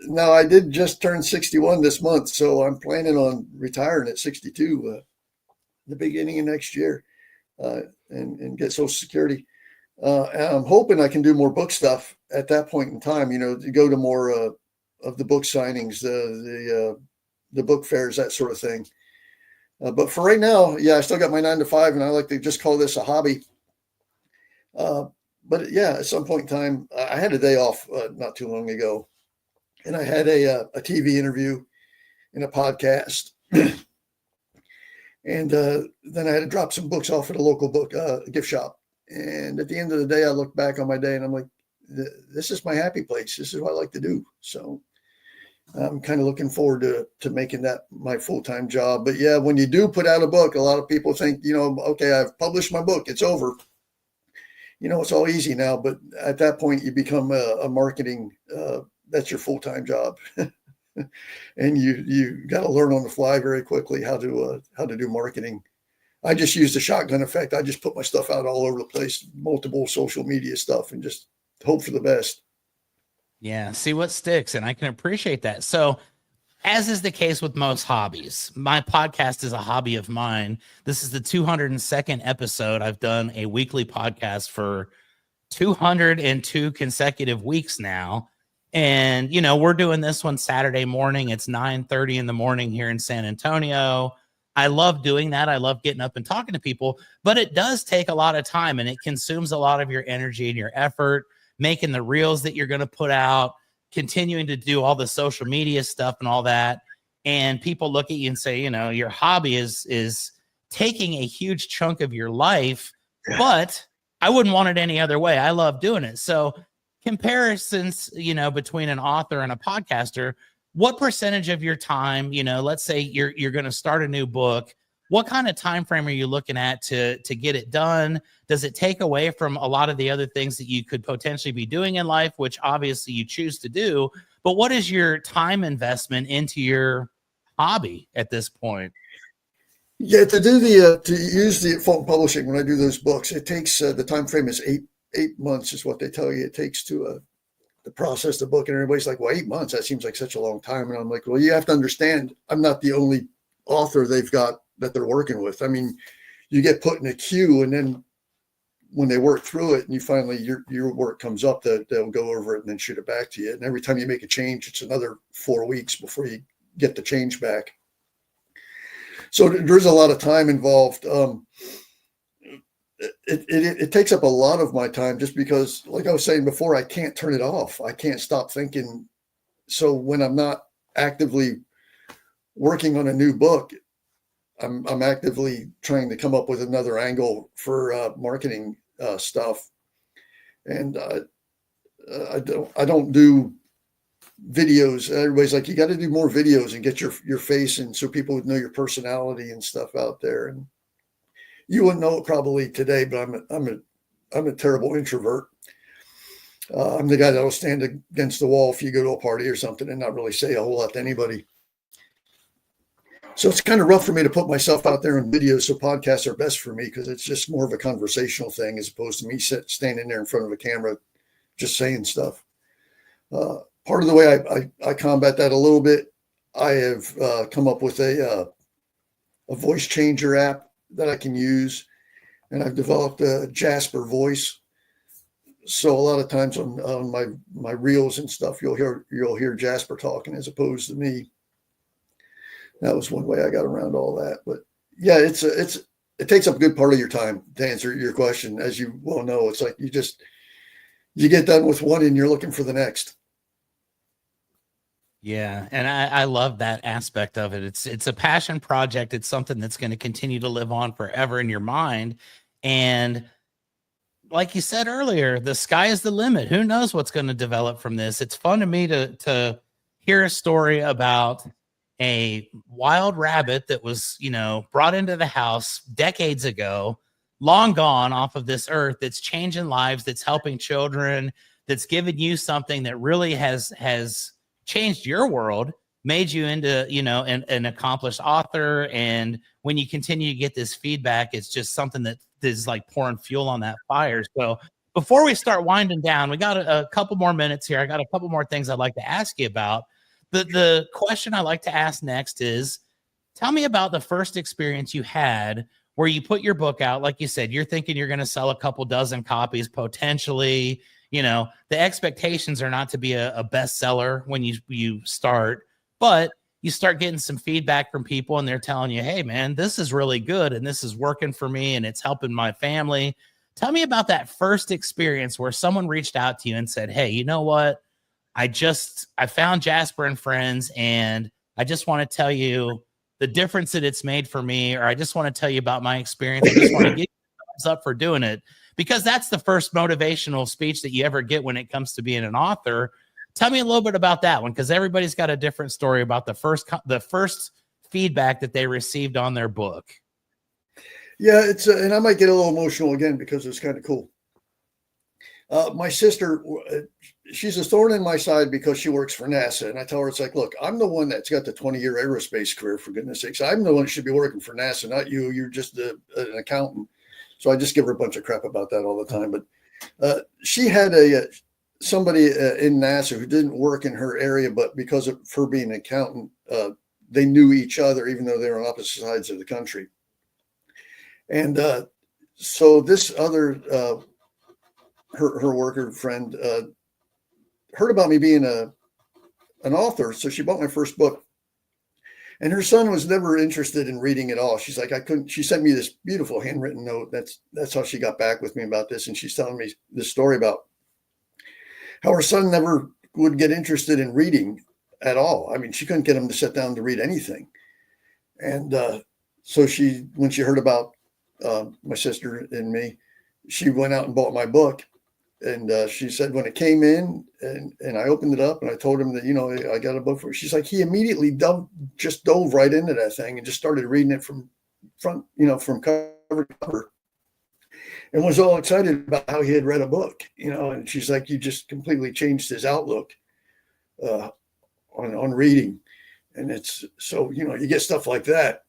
Now I did just turn 61 this month, so I'm planning on retiring at 62, the beginning of next year, and get Social Security. And I'm hoping I can do more book stuff at that point in time, to go to more of the book signings, the book fairs, that sort of thing. But for right now, yeah, I still got my 9 to 5, and I like to just call this a hobby. But yeah, at some point in time, I had a day off not too long ago, and I had a TV interview and a podcast. And then I had to drop some books off at a local book gift shop. And at the end of the day, I look back on my day and I'm like, this is my happy place. This is what I like to do. So I'm kind of looking forward to making that my full-time job. But yeah, when you do put out a book, a lot of people think, okay, I've published my book, it's over. It's all easy now. But at that point, you become a marketing, that's your full-time job. And you got to learn on the fly very quickly how to do marketing. I just use the shotgun effect. I just put my stuff out all over the place, multiple social media stuff, and just hope for the best. Yeah, see what sticks, and I can appreciate that. So, as is the case with most hobbies, my podcast is a hobby of mine. This is the 202nd episode. I've done a weekly podcast for 202 consecutive weeks now. And, we're doing this one Saturday morning. It's 9:30 in the morning here in San Antonio. I love doing that. I love getting up and talking to people, but it does take a lot of time and it consumes a lot of your energy and your effort, making the reels that you're going to put out, continuing to do all the social media stuff and all that. And people look at you and say, your hobby is taking a huge chunk of your life, but I wouldn't want it any other way. I love doing it. So comparisons, between an author and a podcaster, what percentage of your time, let's say you're going to start a new book, what kind of time frame are you looking at to get it done? Does it take away from a lot of the other things that you could potentially be doing in life, which obviously you choose to do? But what is your time investment into your hobby at this point? Yeah, to use the Fulton Publishing when I do those books, it takes the time frame is eight months is what they tell you it takes to process the book. And everybody's like, well, 8 months, that seems like such a long time. And I'm like, well, you have to understand, I'm not the only author they've got that they're working with. I mean, you get put in a queue, and then when they work through it and you finally, your work comes up, they'll go over it and then shoot it back to you. And every time you make a change, it's another 4 weeks before you get the change back. So there's a lot of time involved. It takes up a lot of my time just because, like I was saying before, I can't turn it off. I can't stop thinking. So when I'm not actively working on a new book, I'm actively trying to come up with another angle for marketing stuff. And I don't do videos. Everybody's like, you got to do more videos and get your face, and so people would know your personality and stuff out there. And you wouldn't know it probably today, but I'm a terrible introvert. I'm the guy that will stand against the wall if you go to a party or something and not really say a whole lot to anybody. So it's kind of rough for me to put myself out there in videos. So podcasts are best for me because it's just more of a conversational thing as opposed to me standing there in front of a camera just saying stuff. Part of the way I combat that a little bit, I have come up with a voice changer app that I can use, and I've developed a Jasper voice. So a lot of times on my reels and stuff, you'll hear Jasper talking as opposed to me. That was one way I got around all that. But yeah, it takes up a good part of your time to answer your question. As you well know, it's like you get done with one and you're looking for the next. Yeah, and I love that aspect of it. It's a passion project. It's something that's going to continue to live on forever in your mind. And like you said earlier, the sky is the limit. Who knows what's going to develop from this? It's fun to me to hear a story about a wild rabbit that was, brought into the house decades ago, long gone off of this earth, that's changing lives, that's helping children, that's given you something that really has changed your world, made you into, an accomplished author. And when you continue to get this feedback, it's just something that is like pouring fuel on that fire. So before we start winding down, we got a couple more minutes here. I got a couple more things I'd like to ask you about. The question I like to ask next is, tell me about the first experience you had where you put your book out. Like you said, you're thinking you're going to sell a couple dozen copies potentially. The expectations are not to be a bestseller when you start, but you start getting some feedback from people and they're telling you, hey man, this is really good. And this is working for me and it's helping my family. Tell me about that first experience where someone reached out to you and said, hey, you know what? I found Jasper and Friends, and I just want to tell you the difference that it's made for me, or I just want to tell you about my experience. I just want to give you a thumbs up for doing it, because that's the first motivational speech that you ever get when it comes to being an author. Tell me a little bit about that one, because everybody's got a different story about the first feedback that they received on their book. Yeah, it's and I might get a little emotional again because it's kind of cool. My sister, she's a thorn in my side because she works for NASA. And I tell her, it's like, look, I'm the one that's got the 20-year aerospace career, for goodness sakes. I'm the one who should be working for NASA, not you. You're just an accountant. So I just give her a bunch of crap about that all the time. But she had somebody in NASA who didn't work in her area, but because of her being an accountant, they knew each other, even though they were on opposite sides of the country. And so this other her worker friend heard about me being an author, so she bought my first book. And her son was never interested in reading at all. She's like, I couldn't. She sent me this beautiful handwritten note. That's how she got back with me about this. And she's telling me this story about how her son never would get interested in reading at all. I mean, she couldn't get him to sit down to read anything. And so when she heard about my sister and me, she went out and bought my book. And she said when it came in and I opened it up and I told him that, I got a book for her. She's like, he immediately dove right into that thing and just started reading it from cover to cover, and was all excited about how he had read a book, and she's like, you just completely changed his outlook on reading. And it's so, you get stuff like that.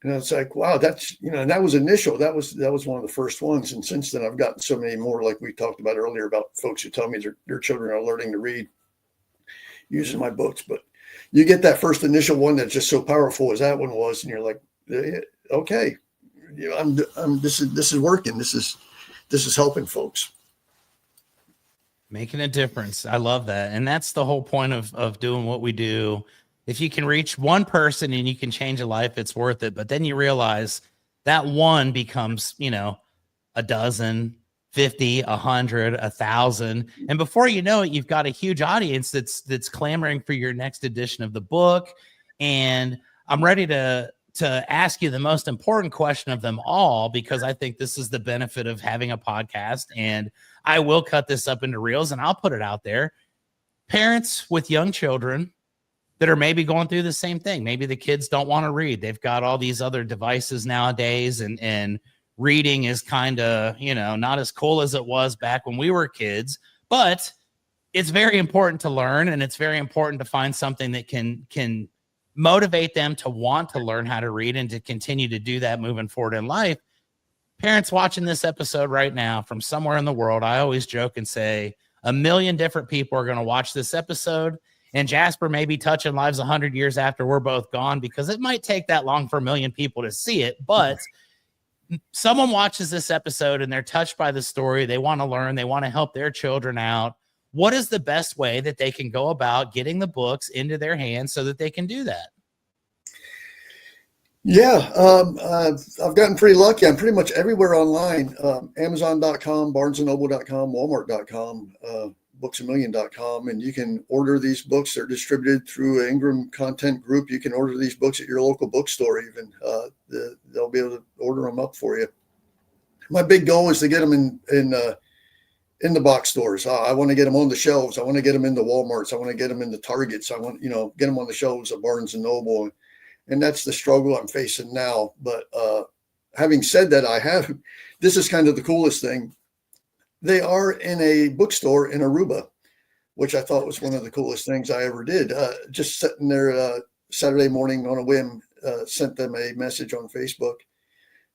And it's like, wow, that's, and that was initial. That was one of the first ones. And since then, I've gotten so many more, like we talked about earlier, about folks who tell me their children are learning to read using my books. But you get that first initial one that's just so powerful as that one was, and you're like, okay, this is working. This is helping folks. Making a difference. I love that. And that's the whole point of doing what we do. If you can reach one person and you can change a life, it's worth it. But then you realize that one becomes, a dozen, 50, 100, 1,000. And before you know it, you've got a huge audience that's clamoring for your next edition of the book. And I'm ready to ask you the most important question of them all, because I think this is the benefit of having a podcast. And I will cut this up into reels and I'll put it out there. Parents with young children that are maybe going through the same thing. Maybe the kids don't want to read. They've got all these other devices nowadays, and reading is kind of, not as cool as it was back when we were kids, but it's very important to learn. And it's very important to find something that can motivate them to want to learn how to read and to continue to do that moving forward in life. Parents watching this episode right now from somewhere in the world, I always joke and say 1 million different people are going to watch this episode. And Jasper may be touching lives 100 years after we're both gone, because it might take that long for 1 million people to see it. But someone watches this episode and they're touched by the story. They want to learn. They want to help their children out. What is the best way that they can go about getting the books into their hands so that they can do that? Yeah, I've gotten pretty lucky. I'm pretty much everywhere online. Amazon.com, BarnesandNoble.com, Walmart.com, booksamillion.com, and you can order these books. They're distributed through Ingram Content Group. You can order these books at your local bookstore even. They'll be able to order them up for you. My big goal is to get them in the box stores. I want to get them on the shelves. I want to get them in the Walmarts. I want to get them in the Targets. I want, get them on the shelves of Barnes and Noble. And that's the struggle I'm facing now. But having said that, this is kind of the coolest thing. They are in a bookstore in Aruba, which I thought was one of the coolest things I ever did. Just sitting there Saturday morning on a whim, sent them a message on Facebook.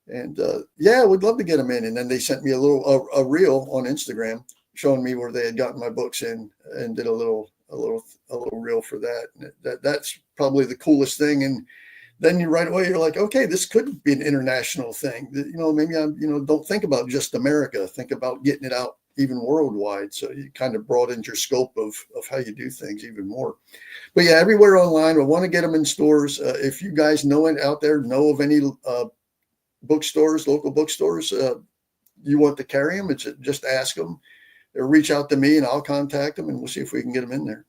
And I would love to get them in. And then they sent me a reel on Instagram showing me where they had gotten my books in, and did a little reel for that. And that's probably the coolest thing. And then right away you're like, okay, this could be an international thing. Maybe don't think about just America. Think about getting it out even worldwide. So you kind of broadened your scope of how you do things even more. But yeah, everywhere online. I want to get them in stores. If you guys know it out there, know of any bookstores, local bookstores, you want to carry them, it's just ask them or reach out to me and I'll contact them and we'll see if we can get them in there.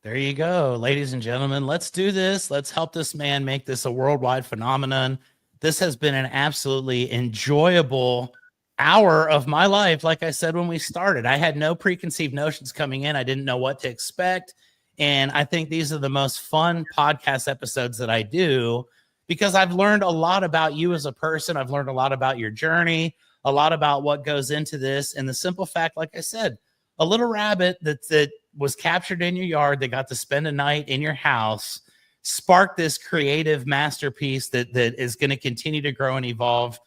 There you go, ladies and gentlemen. Let's do this. Let's help this man make this a worldwide phenomenon. This has been an absolutely enjoyable hour of my life, like I said when we started. I had no preconceived notions coming in. I didn't know what to expect. And I think these are the most fun podcast episodes that I do because I've learned a lot about you as a person. I've learned a lot about your journey, a lot about what goes into this. And the simple fact, like I said, a little rabbit that was captured in your yard, that got to spend a night in your house, sparked this creative masterpiece that is going to continue to grow and evolve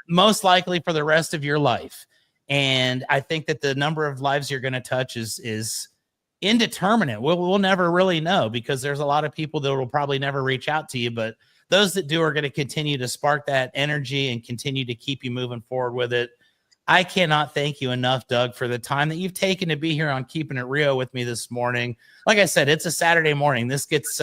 most likely for the rest of your life. And I think that the number of lives you're going to touch is indeterminate. We'll never really know because there's a lot of people that will probably never reach out to you, but those that do are going to continue to spark that energy and continue to keep you moving forward with it. I cannot thank you enough, Doug, for the time that you've taken to be here on Keeping It Real with me this morning. Like I said, it's a Saturday morning. This gets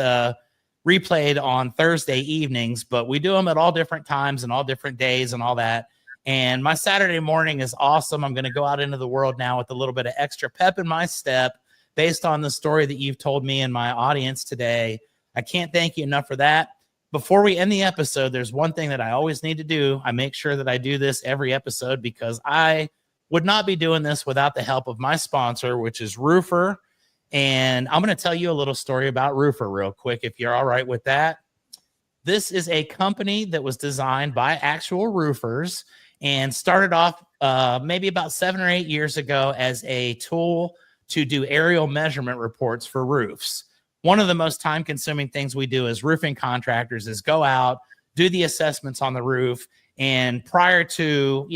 replayed on Thursday evenings, but we do them at all different times and all different days and all that. And my Saturday morning is awesome. I'm going to go out into the world now with a little bit of extra pep in my step based on the story that you've told me and my audience today. I can't thank you enough for that. Before we end the episode, there's one thing that I always need to do. I make sure that I do this every episode because I would not be doing this without the help of my sponsor, which is Roofer. And I'm going to tell you a little story about Roofer real quick, if you're all right with that. This is a company that was designed by actual roofers and started off maybe about 7 or 8 years ago as a tool to do aerial measurement reports for roofs. One of the most time-consuming things we do as roofing contractors is go out, do the assessments on the roof. And prior to,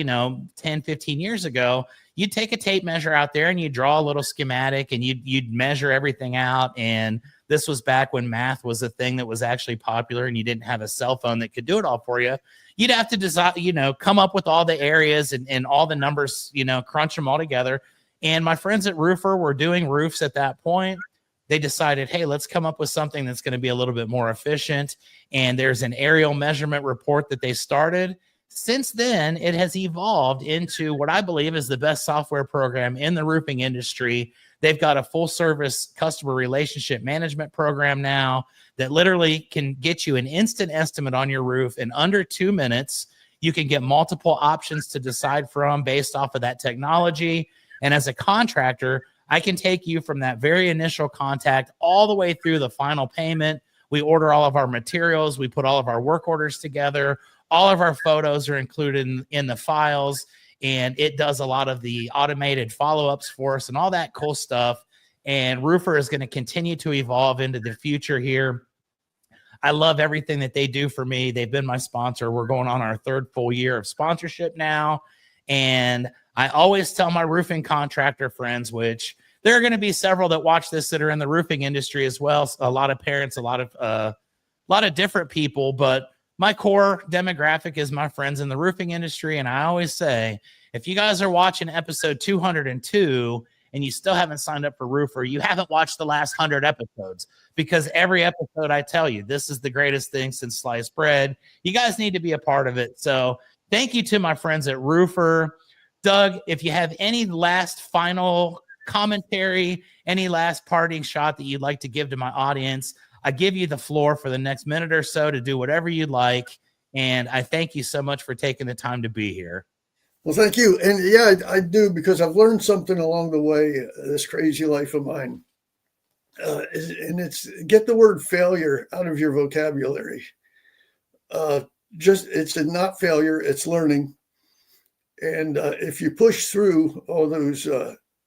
10, 15 years ago, you'd take a tape measure out there and you draw a little schematic and you'd measure everything out. And this was back when math was a thing that was actually popular and you didn't have a cell phone that could do it all for you. You'd have to decide, come up with all the areas and all the numbers, crunch them all together. And my friends at Roofer were doing roofs at that point. They decided, hey, let's come up with something that's going to be a little bit more efficient. And there's an aerial measurement report that they started. Since then, it has evolved into what I believe is the best software program in the roofing industry. They've got a full service customer relationship management program now that literally can get you an instant estimate on your roof in under 2 minutes. You can get multiple options to decide from based off of that technology. And as a contractor, I can take you from that very initial contact all the way through the final payment. We order all of our materials. We put all of our work orders together. All of our photos are included in the files, and it does a lot of the automated follow-ups for us and all that cool stuff. And Roofer is going to continue to evolve into the future here. I love everything that they do for me. They've been my sponsor. We're going on our 3rd full year of sponsorship now. And I always tell my roofing contractor friends, which there are going to be several that watch this that are in the roofing industry as well. A lot of parents, a lot of different people, but my core demographic is my friends in the roofing industry. And I always say, if you guys are watching episode 202 and you still haven't signed up for Roofer, you haven't watched the last 100 episodes, because every episode I tell you, this is the greatest thing since sliced bread. You guys need to be a part of it. So thank you to my friends at Roofer. Doug, if you have any last final commentary, any last parting shot that you'd like to give to my audience, I give you the floor for the next minute or so to do whatever you'd like. And I thank you so much for taking the time to be here. Well, thank you. And yeah, I do, because I've learned something along the way, this crazy life of mine. And it's get the word failure out of your vocabulary. It's not failure, it's learning. And if you push through all those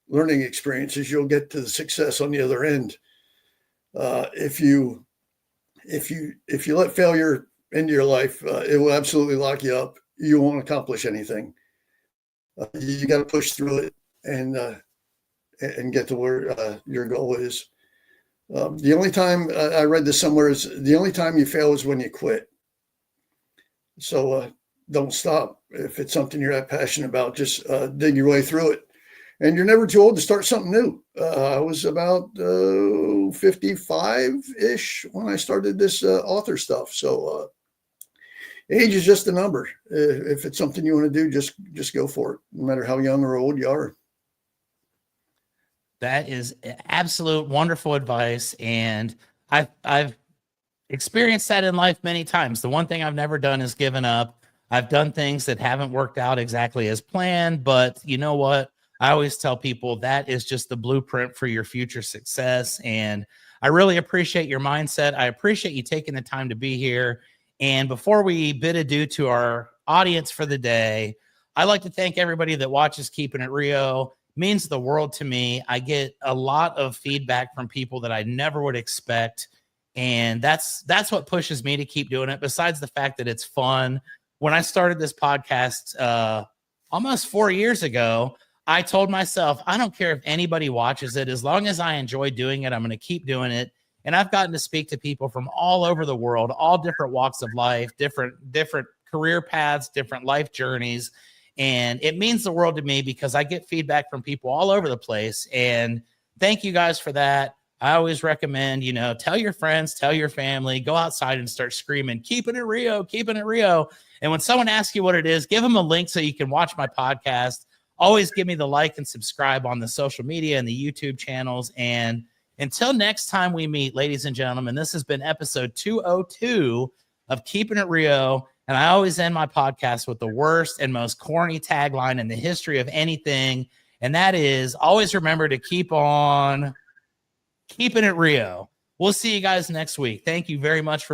learning experiences, you'll get to the success on the other end. If you let failure into your life, it will absolutely lock you up. You won't accomplish anything. You got to push through it and get to where your goal is. The only time I read this somewhere is the only time you fail is when you quit. So don't stop. If it's something you're that passionate about, just dig your way through it. And you're never too old to start something new. I was about 55-ish when I started this author stuff. So age is just a number. If it's something you want to do, just go for it, no matter how young or old you are. That is absolute wonderful advice. And I've experienced that in life many times. The one thing I've never done is given up. I've done things that haven't worked out exactly as planned, but you know what? I always tell people that is just the blueprint for your future success. And I really appreciate your mindset. I appreciate you taking the time to be here. And before we bid adieu to our audience for the day, I'd like to thank everybody that watches Keeping It Rio. It means the world to me. I get a lot of feedback from people that I never would expect. And that's what pushes me to keep doing it, besides the fact that it's fun. When I started this podcast almost 4 years ago, I told myself, I don't care if anybody watches it. As long as I enjoy doing it, I'm going to keep doing it. And I've gotten to speak to people from all over the world, all different walks of life, different career paths, different life journeys. And it means the world to me because I get feedback from people all over the place. And thank you guys for that. I always recommend, tell your friends, tell your family, go outside and start screaming, keeping it Rio, keeping it Rio. And when someone asks you what it is, give them a link so you can watch my podcast. Always give me the like and subscribe on the social media and the YouTube channels. And until next time we meet, ladies and gentlemen, this has been episode 202 of Keeping It Rio. And I always end my podcast with the worst and most corny tagline in the history of anything. And that is, always remember to keep on keeping it Rio. We'll see you guys next week. Thank you very much for